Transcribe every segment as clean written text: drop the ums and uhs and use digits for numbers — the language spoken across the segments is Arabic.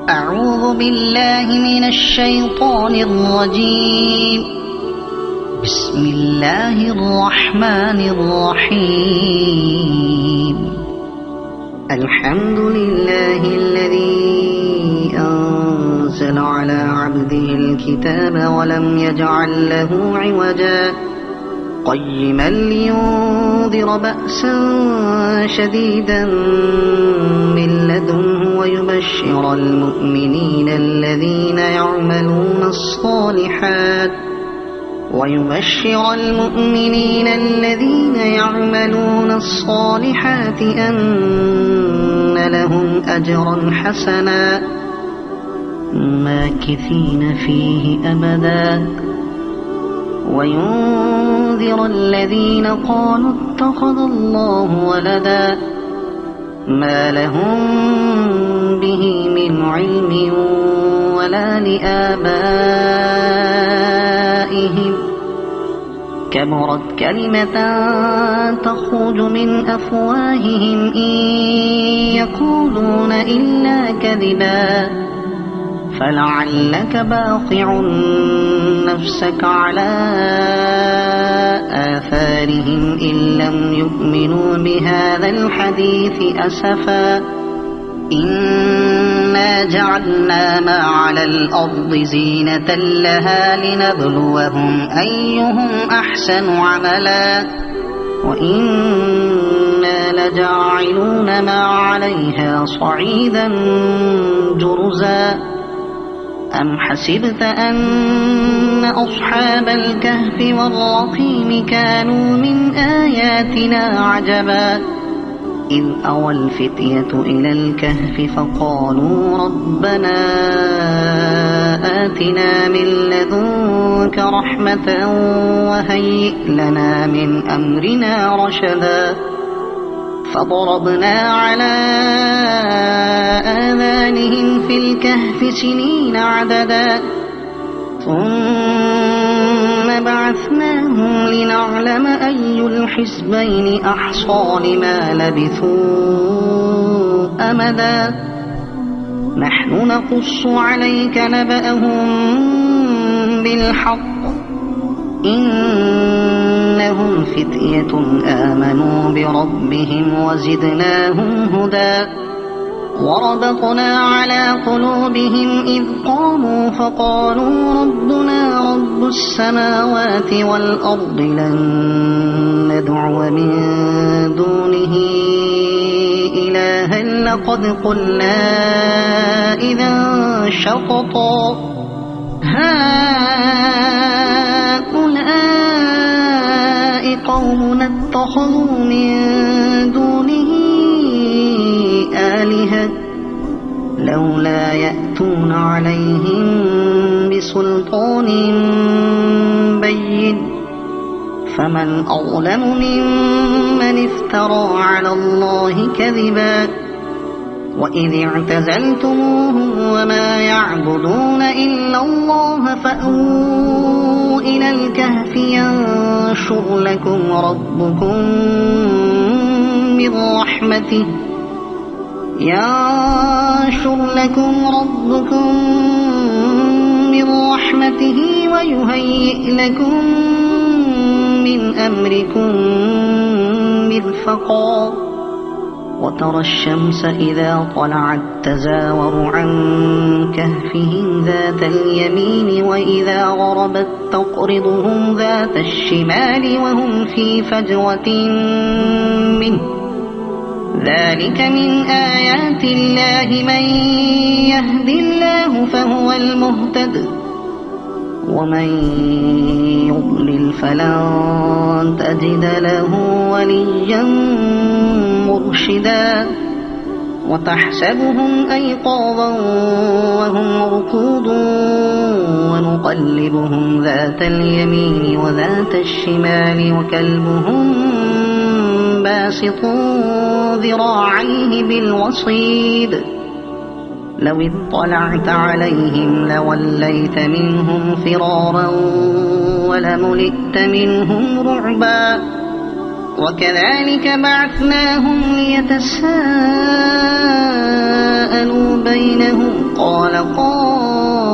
أعوذ بالله من الشيطان الرجيم. بسم الله الرحمن الرحيم. الحمد لله الذي أنزل على عبده الكتاب ولم يجعل له عوجا قيما لينذر بأسا شديدا من لدنه ويبشر المؤمنين الذين يعملون الصالحات أن لهم أجرا حسنا ماكثين فيه أبدا وينذر الذين قالوا اتخذ الله ولدا ما لهم به من علم ولا لآبائهم كبرت كلمة تخرج من أفواههم إن يقولون إلا كذبا فلعلك باخع نفسك على آثارهم إن لم يؤمنوا بهذا الحديث أسفا إنا جعلنا ما على الأرض زينة لها لنبلوهم أيهم أحسن عملا وإنا لجاعلون ما عليها صعيدا جرزا أم حسبت أن أصحاب الكهف والرقيم كانوا من آياتنا عجبا إذ أوى الفتية إلى الكهف فقالوا ربنا آتنا من لدنك رحمة وهيئ لنا من أمرنا رشدا فضربنا على آذانهم في الكهف سنين عددا ثم بعثناهم لنعلم أي الحزبين أحصى لما لبثوا أمدا نحن نقص عليك نبأهم بالحق إنهم فتية آمنوا بربهم وزدناهم هدى وربطنا على قلوبهم إذ قاموا فقالوا ربنا رب السماوات والأرض لن ندعو من دونه إلها لقد قلنا إذا شططا هؤلاء قومنا اتخذوا من دونه آلهة لولا يأتون عليهم بسلطان بين فمن أظلم ممن افترى على الله كذبا وإذ اعتزلتموهم وما يعبدون إلا الله فأووا إلى الكهف ينشر لكم ربكم من رحمته ويهيئ لكم من أمركم مرفقا وترى الشمس إذا طلعت تزاور عن كهفهم ذات اليمين وإذا غربت تقرضهم ذات الشمال وهم في فجوة منه ذلك من آيات الله من يهد الله فهو المهتد ومن يضلل فلن تجد له وليا مرشدا وتحسبهم أيقاظا وهم رقود ونقلبهم ذات اليمين وذات الشمال وكلبهم باسط ذراعيه بالوصيد لو اطلعت عليهم لوليت منهم فرارا ولملئت منهم رعبا وكذلك بعثناهم ليتساءلوا بينهم قال قائل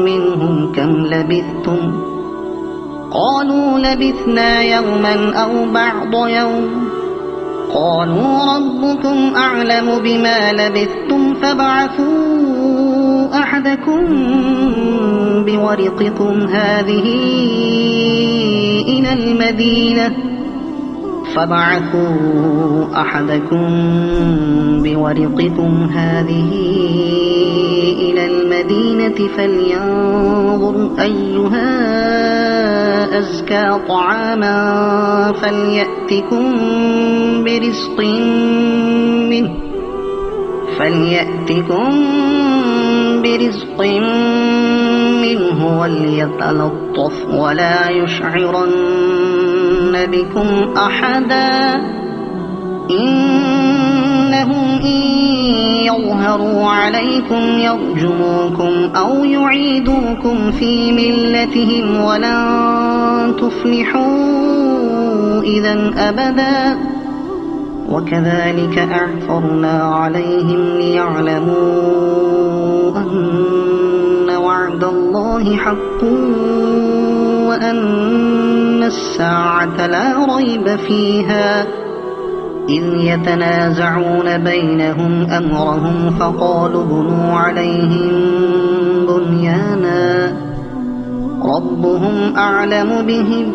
منهم كم لبثتم قالوا لبثنا يوما أو بعض يوم قالوا ربكم أعلم بما لبثتم فابعثوا أحدكم بورقكم هذه إلى المدينة فلينظر أيها أزكى طعاما فليأتكم برزق منه وليتلطف ولا يشعرن بكم أحدا إنهم إن يظهروا عليكم يرجموكم أو يعيدوكم في ملتهم ولن تفلحوا إذا أبدا وكذلك أعثرنا عليهم ليعلموا أن وعد الله حق وأن الساعة لا ريب فيها إذ يتنازعون بينهم أمرهم فقالوا ابنوا عليهم بنيانا ربهم أعلم بهم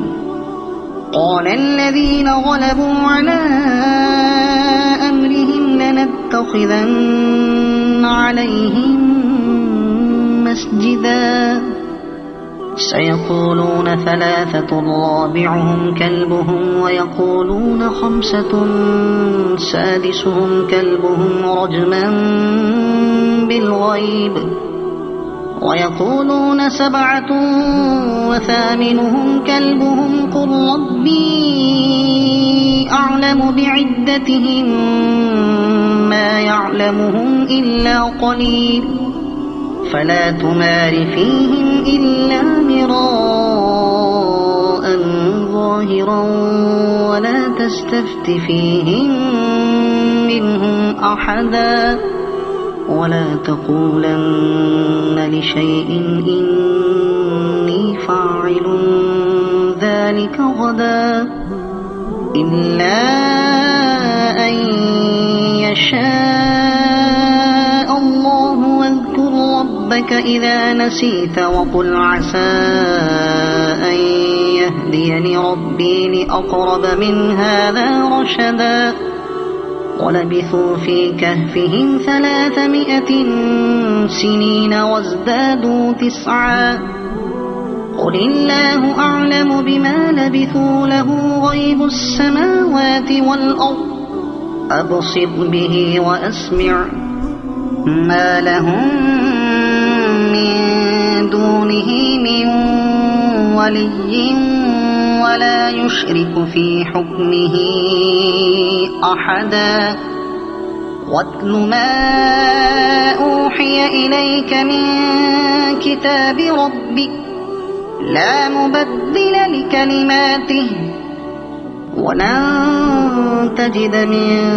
قال الذين غلبوا على أمرهم لنتخذن عليهم مسجدا سيقولون ثلاثة رابعهم كلبهم ويقولون خمسة سادسهم كلبهم رجما بالغيب ويقولون سبعة وثامنهم كلبهم قل ربي أعلم بعدتهم ما يعلمهم إلا قليل فلا تمار فيهم إلا مراء ظاهرا ولا تستفت فيهم منهم أحدا ولا تقولن لشيء إني فاعل ذلك غدا إلا أن يشاء الله واذكر ربك إذا نسيت وقل عسى أن يهديني ربي لأقرب من هذا رشدا ولبثوا في كهفهم 300 سنين وازدادوا 9 قل الله أعلم بما لبثوا له غيب السماوات والأرض أبصر به وأسمع ما لهم من دونه من ولي ولا يشرك في حكمه أحدا واتل ما أوحي إليك من كتاب ربك لا مبدل لكلماته ولن تجد من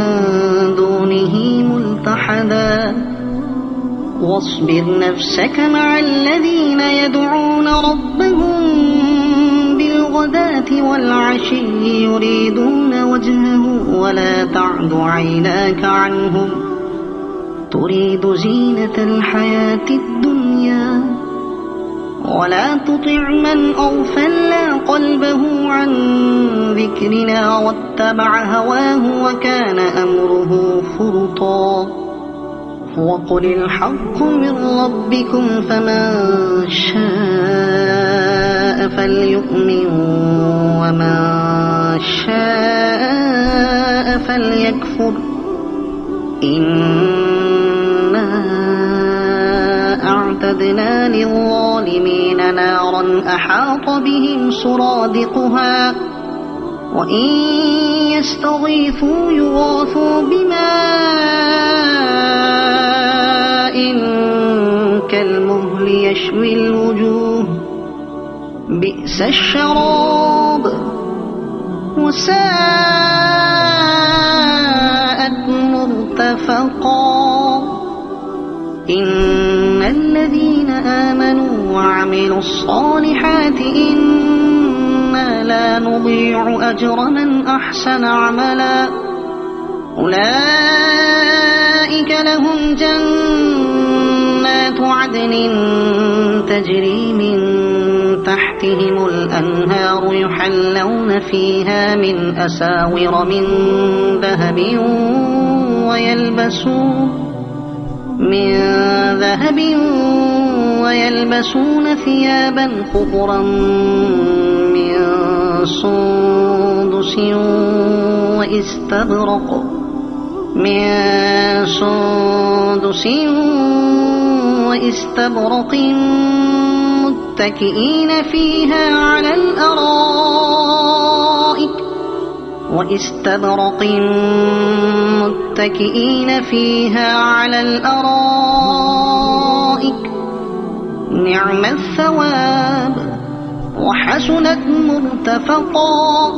دونه ملتحدا واصبر نفسك مع الذين يدعون ربهم بالغداة والعشي يريدون وجهه ولا تعد عيناك عنهم تريد زينة الحياة الدنيا ولا تطع من أغفلنا قلبه عن ذكرنا واتبع هواه وكان أمره فرطا وقل الحق من ربكم فمن شاء فليؤمن ومن شاء فليكفر إنا أعتدنا للظالمين نارا أحاط بهم سرادقها وإن يستغيثوا يغاثوا كالمهل يشوي الوجوه بئس بئس الشراب وساءت مرتفقا إن الذين آمنوا وعملوا الصالحات إنا لا نضيع أجر من أحسن عملا أولئك لهم جنات عدن تجري من تحتهم الأنهار يحلون فيها من أساور من ذهب ويلبسون ثيابا خضرا من سندس واستبرق متكئين فيها على الأرائك نعم الثواب وحسنت مرتفقا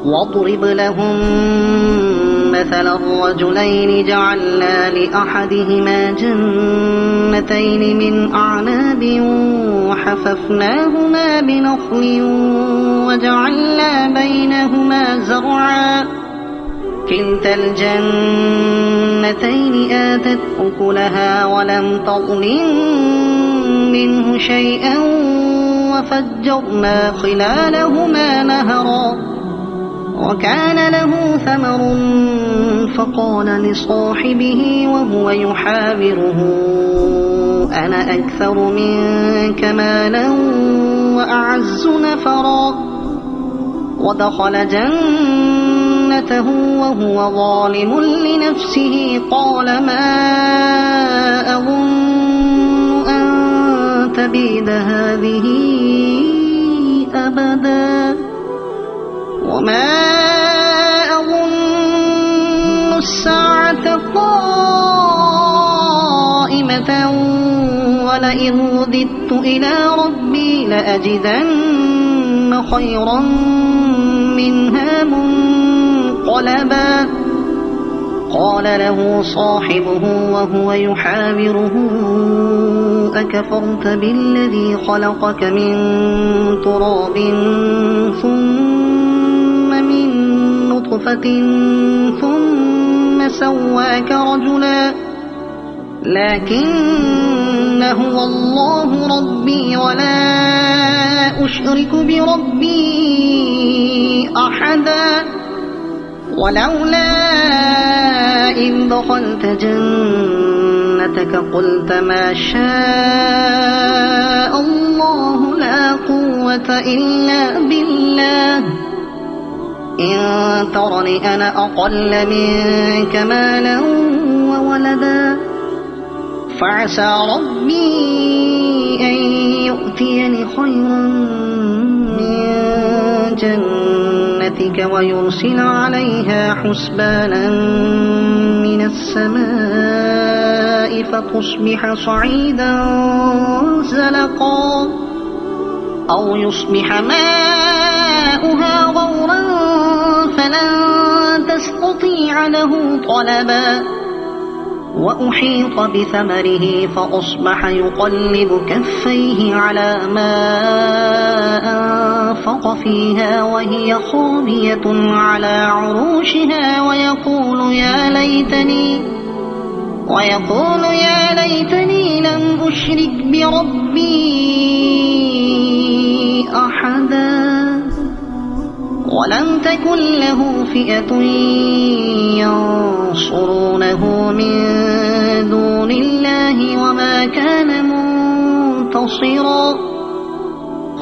واضرب لهم مثل الرجلين جعلنا لأحدهما جنتين من أعناب وحففناهما بنخل وجعلنا بينهما زرعا كلتا الجنتين آتت أكلها ولم تظلم منه شيئا وفجرنا خلالهما نهرا وكان له ثمر فقال لصاحبه وهو يحاوره أنا أكثر منك مالا وأعز نفرا ودخل جنته وهو ظالم لنفسه قال ما أظن أن تبيد هذه أبدا وما أظن الساعة قائمة ولئن رددت إلى ربي لأجدن خيرا منها منقلبا قال له صاحبه وهو يحاوره أكفرت بالذي خلقك من تراب ثم من نطفة ثم سواك رجلا لكن هو الله ربي ولا أشرك بربي أحدا ولولا إذ دخلت جنتك قلت ما شاء الله لا قوة إلا بالله إن ترني أنا أقل منك مالا وولدا فعسى ربي أن يؤتيني خيرا من جنتك ويرسل عليها حسبانا من السماء فتصبح صعيدا زلقا أو يصبح ماؤها غورا فلن تستطيع له طلبا وأحيط بثمره فأصبح يقلب كفيه على ما أنفق فيها وهي خاوية على عروشها ويقول يا ليتني لم أشرك بربي أحدا ولم تكن له فئة ينصرونه من دون الله وما كان منتصرا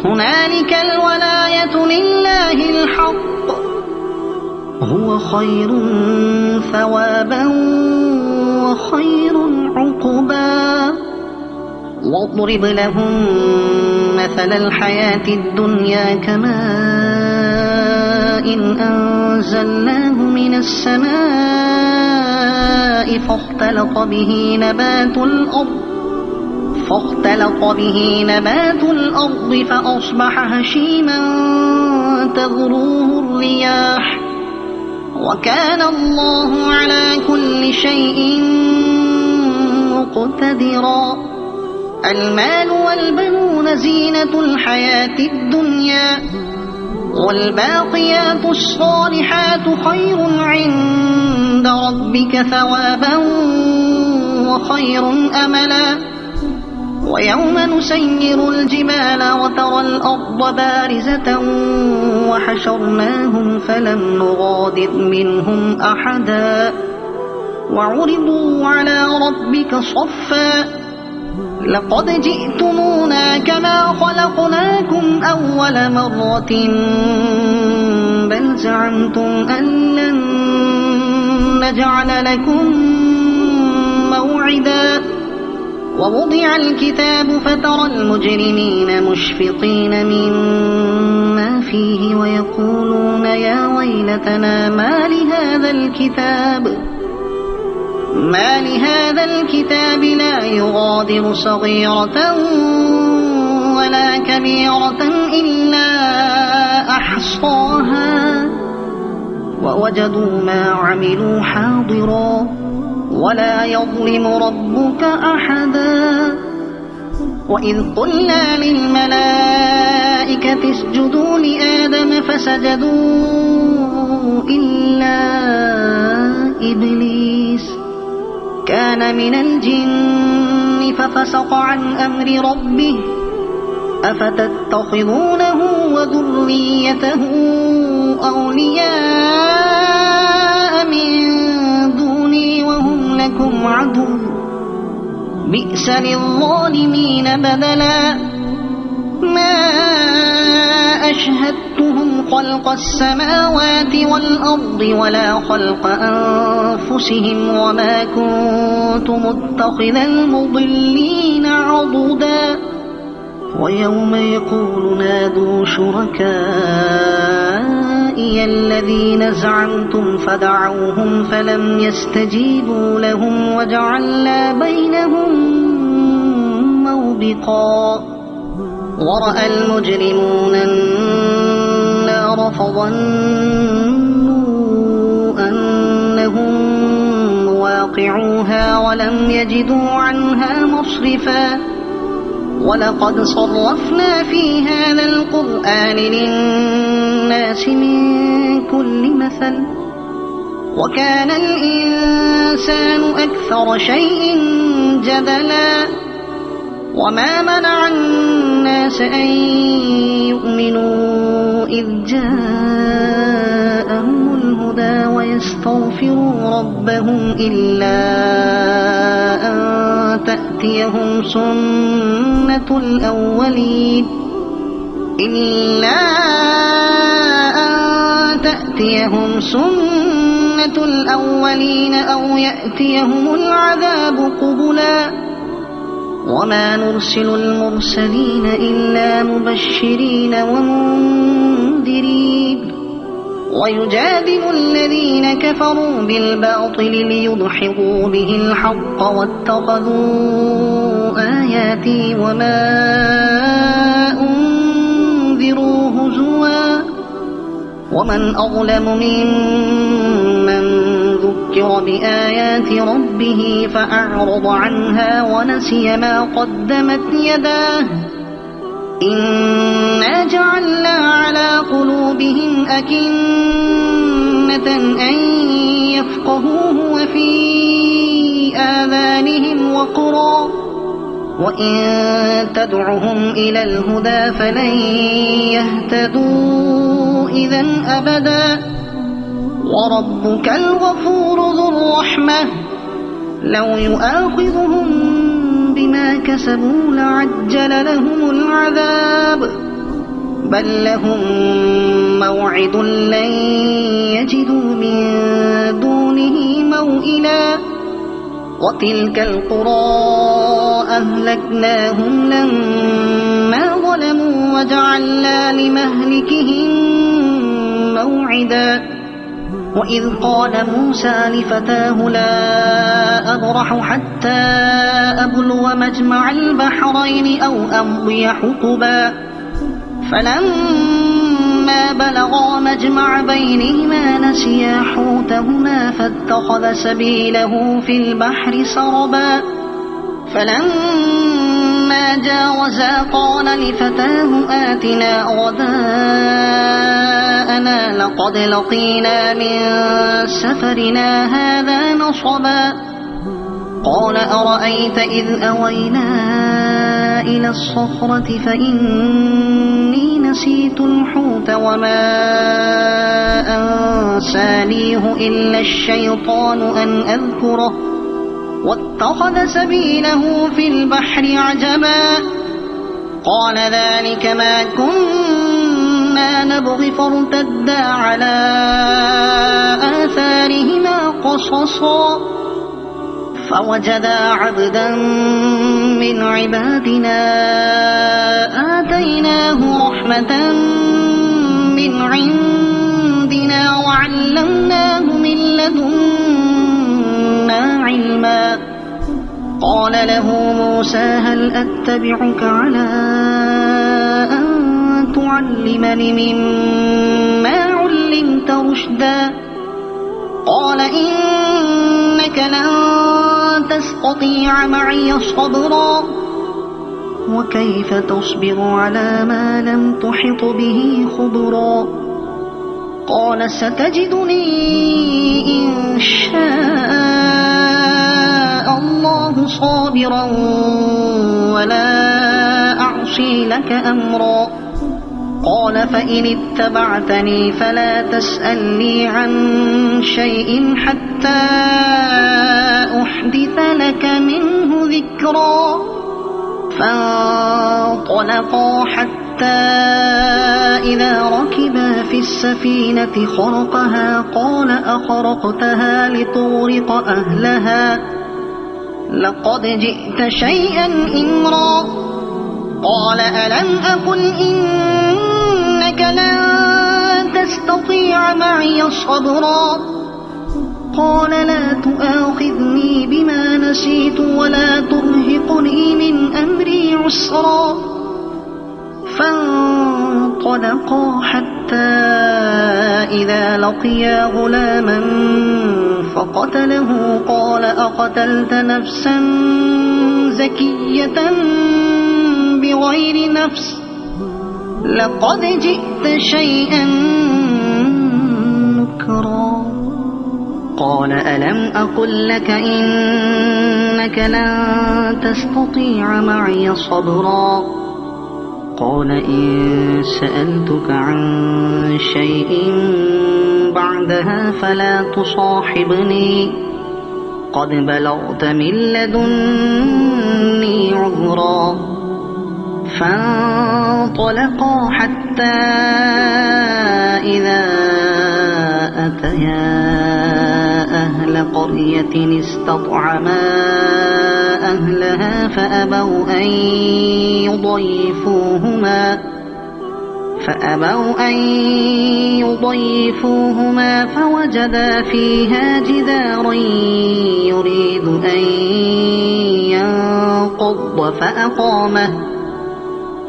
هنالك الولاية لله الحق هو خير ثوابا وخير عقبا واضرب لهم مثل الحياة الدنيا كماء أنزلناه من السماء فاختلط به نبات فاختلط به نبات الأرض فأصبح هشيما تذروه الرياح وكان الله على كل شيء مقتدرا. المال والبنون زينة الحياة الدنيا والباقيات الصالحات خير عند ربك ثوابا وخير أملا. ويوم نسير الجبال وترى الأرض بارزة وحشرناهم فلم نغادر منهم أحدا وعرضوا على ربك صفا لقد جئتمونا كما خلقناكم أول مرة بل زعمتم أن لن نجعل لكم موعدا. ووضع الكتاب فترى المجرمين مشفقين مما فيه ويقولون يا ويلتنا ما لهذا الكتاب لا يغادر صغيرة ولا كبيرة إلا أحصاها ووجدوا ما عملوا حاضرا ولا يظلم ربك أحدا. وإذ قلنا للملائكة اسجدوا لآدم فسجدوا إلا إبليس كان من الجن ففسق عن أمر ربه أفتتخذونه وذريته أولياء من دوني وهم لكم عدو بئس للظالمين بدلا. ما أشهدتهم خلق السماوات والأرض ولا خلق أنفسهم وما كنت متخذ المضلين عضدا. ويوم يقول نادوا شركائي الذين زعمتم فدعوهم فلم يستجيبوا لهم وجعلنا بينهم موبقا. ورأى المجرمون النار فظنوا أنهم واقعوها ولم يجدوا عنها مصرفا. ولقد صرفنا في هذا القرآن للناس من كل مثل وكان الإنسان أكثر شيء جدلا. وما منع الناس أن يؤمنوا إذ جاءهم الهدى ويستغفروا ربهم إلا أن تأتيهم سنة الأولين أو يأتيهم العذاب قبلا. وما نرسل المرسلين إلا مبشرين ومنذرين ويجادل الذين كفروا بالباطل ليدحضوا به الحق واتخذوا آياتي وما أنذروا هزوا. ومن أظلم ممن ذكر بآيات ربه فأعرض عنها ونسي ما قدمت يداه إنا جعلنا على قلوبهم أكنة أن يفقهوه وفي آذانهم وقرا وإن تدعهم إلى الهدى فلن يهتدوا إذا أبدا. وربك الغفور ذو الرحمة لو يؤاخذهم بما كسبوا لعجل لهم العذاب بل لهم موعد لن يجدوا من دونه موئلا. وتلك القرى أهلكناهم لما ظلموا وجعلنا لمهلكهم موعدا وإذ قال موسى لفتاه لا أبرح حتى أبلغ مجمع البحرين أو أمضي حقبا فلما بلغا مجمع بينهما نسيا حوتهما فاتخذ سبيله في البحر سربا فلما جاوزا قال لفتاه آتنا غداءنا لقد لقينا من سفرنا هذا نصبا قال أرأيت إذ أوينا إلى الصخرة فإني نسيت الحوت وما أنسانيه إلا الشيطان أن أذكره واتخذ سبيله في البحر عجبا قال ذلك ما كنا نبغي فارتدا على آثارهما قصصا فوجدا عبدا من عبادنا آتيناه رحمة من عندنا وعلمناه من لدنا علما قال له موسى هل أتبعك على أن تعلمني مما علمت رشدا قال إنك لن تستطيع معي صبرا وكيف تصبر على ما لم تحط به خبرا قال ستجدني إن شاء الله صابرا ولا أعصي لك أمرا قال فإن اتبعتني فلا تسألني عن شيء حتى أحدث لك منه ذكرا فانطلقا حتى إذا ركبا في السفينة خرقها قال أخرقتها لتغرق أهلها لقد جئت شيئا إمرا قال ألم أقل إنك لن تستطيع معي صبرا قال لا تؤاخذني بما نسيت ولا ترهقني من أمري عسرا فانطلقا حتى إذا لقيا غلاما فقتله قال أقتلت نفسا زكية بغير نفس لقد جئت شيئا نكرا قال ألم أقل لك إنك لن تستطيع معي صبرا قال إن سألتك عن شيء بعدها فلا تصاحبني قد بلغت من لدني عذرا فانطلقا حتى إذا أتيا أهل قرية استطعما أهلها فأبوا أن يضيفوهما فوجدا فيها جدارا يريد أن ينقض فأقامه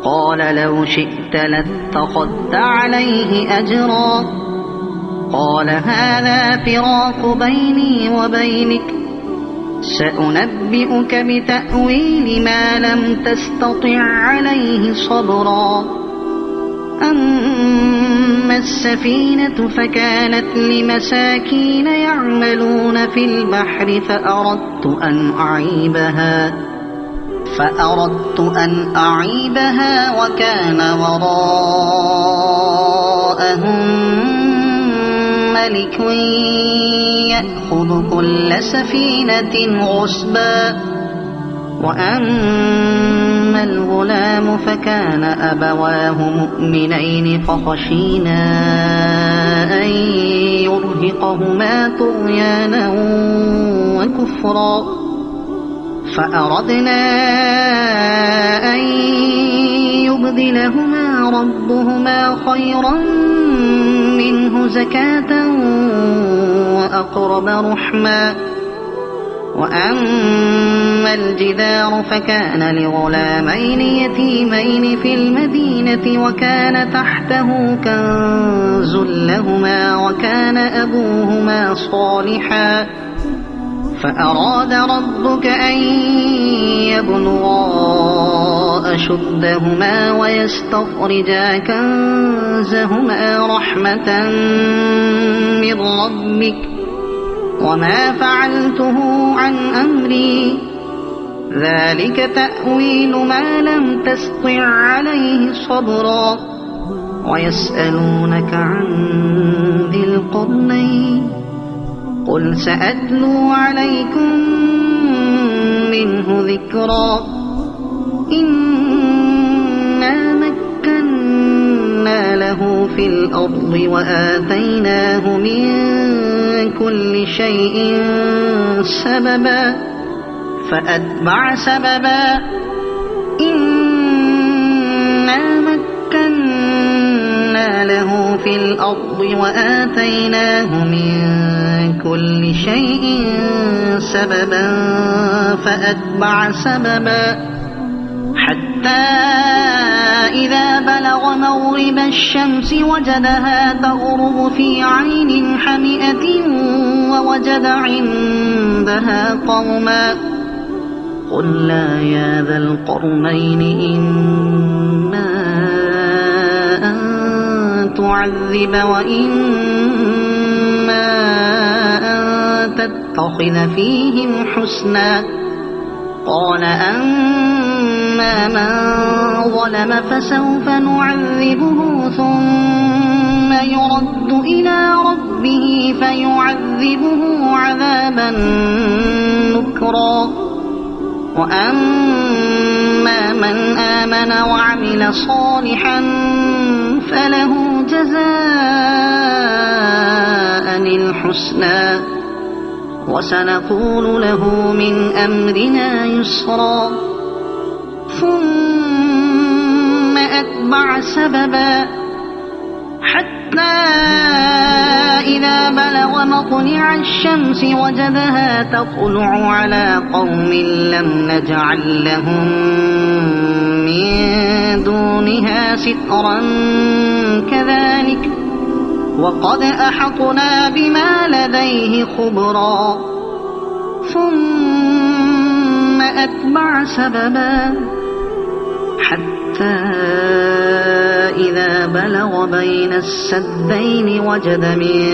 قال لو شئت لاتخذت عليه أجرا قال هذا فراق بيني وبينك سأنبئك بتأويل ما لم تستطع عليه صبرا أما السفينة فكانت لمساكين يعملون في البحر فأردت أن أعيبها وكان وراءهم ملك يأخذ كل سفينة غصبا وأما الغلام فكان أبواه مؤمنين فخشينا أن يرهقهما طغيانا وكفرا فأردنا أن يبدلهما ربهما خيرا منه زكاة وأقرب رحما. وأما الجدار فكان لغلامين يتيمين في المدينة وكان تحته كنز لهما وكان أبوهما صالحا فأراد ربك أن يبلغا أشدهما ويستخرجا كنزهما رحمة من ربك وما فعلته عن أمري ذلك تأويل ما لم تسطع عليه صبرا. ويسألونك عن ذي القرنين قل سأتلو عليكم منه ذكرا. إنا مكنا له في الأرض وآتيناه من كل شيء سببا فأتبع سببا. إنا مكنا له في الأرض وآتيناه من كل شيء سببا فأتبع سببا حتى إذا بلغ مغرب الشمس وجدها تغرب في عين حمئة ووجد عندها قوما قلنا يا ذا القرنين إما أن تعذب وإما أن تتخذ فيهم حسنا. قال أما من ظلم فسوف نعذبه ثم يرد إلى ربه فيعذبه عذابا نكرا. وأما من آمن وعمل صالحا فله جزاء الحسنى وسنقول له من أمرنا يسرا. ثم أتبع سببا حتى إذا بلغ مطلع الشمس وجدها تطلع على قوم لم نجعل لهم من دونها سترا كذلك وقد أحطنا بما لديه خبرا. ثم أتبع سببا حتى إذا بلغ بين السدين وجد من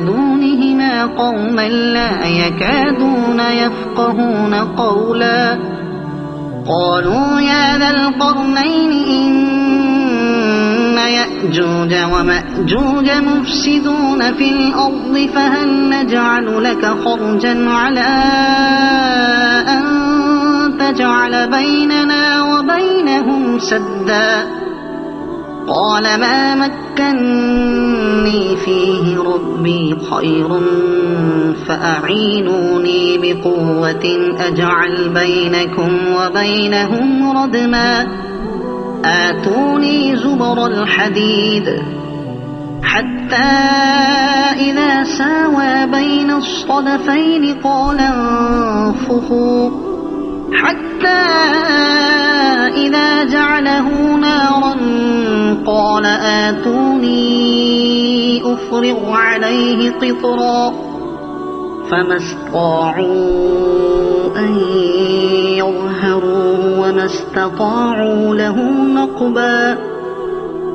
دونهما قوما لا يكادون يفقهون قولا. قالوا يا ذا القرنين إن يأجوج ومأجوج مفسدون في الأرض فهل نجعل لك خرجا على أن تجعل بيننا وبينهم سدا. قال ما مكني فيه ربي خير فأعينوني بقوة أجعل بينكم وبينهم ردما. آتوني زبر الحديد حتى إذا ساوى بين الصدفين قال انفخوا حتى إذا جعله نارا قال آتوني أفرغ عليه قطرا. فما استطاعوا أن يظهروه وما استطاعوا له نقبا.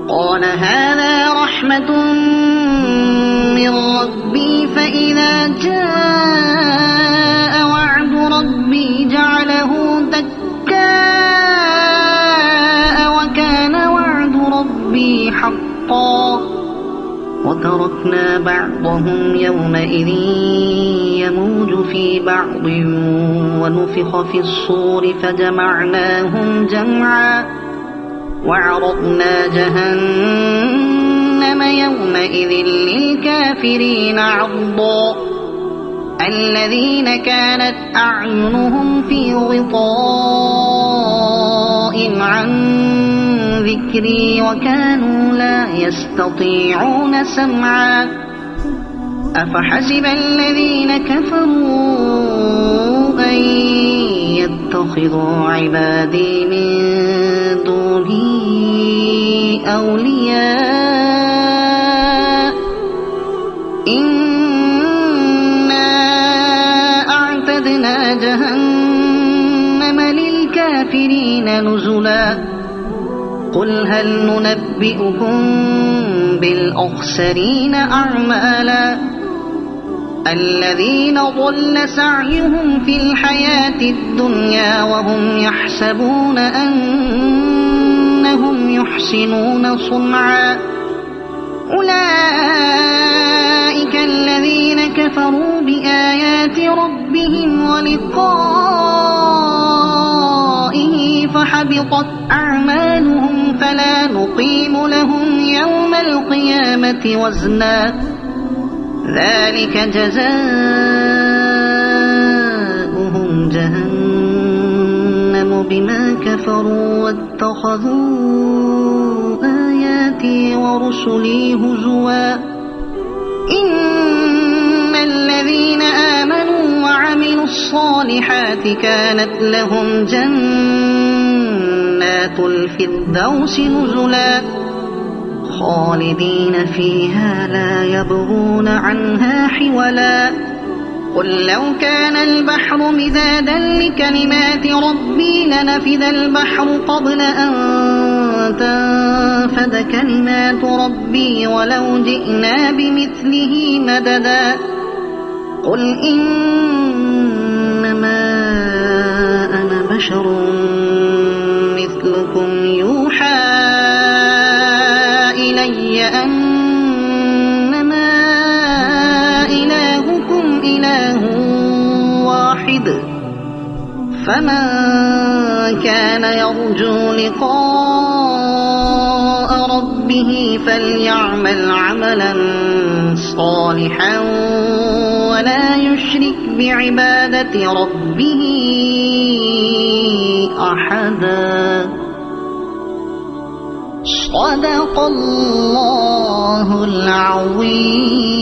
قال هذا رحمة من ربي فإذا جاء وعد ربي جعله دكاء وكان وعد ربي حقا. وتركنا بعضهم يومئذ يموج في بعض ونفخ في الصور فجمعناهم جمعا. وعرضنا جهنم يومئذ للكافرين عرضا. الذين كانت أعينهم في غطاء عن ذكري وكانوا لا يستطيعون سمعا أفحسب الذين كفروا أن يتخذوا عبادي من دوني أولياء إنا أعتدنا جهنم للكافرين نزلا قل هل ننبئكم بالأخسرين أعمالا الذين ضل سعيهم في الحياة الدنيا وهم يحسبون أنهم يحسنون صنعا أولئك الذين كفروا بآيات ربهم ولقائه فحبطت أعمالهم فلا نقيم لهم يوم القيامة وزنا ذلك جزاؤهم جهنم بما كفروا واتخذوا آياتي ورسلي هزوا إن الذين آمنوا وعملوا الصالحات كانت لهم جنات الفردوس نزلا خالدين فيها لا يبغون عنها حولا قل لو كان البحر مدادا لكلمات ربي لنفد البحر قبل أن تنفد كلمات ربي ولو جئنا بمثله مددا قل إنما أنا بشر مثلكم يوحى إلي أنما إلهكم إله واحد فمن كان يرجو لقاء ربه فليعمل عملا صالحا ولا يشرك بعبادة ربه أحدا صدق الله العظيم.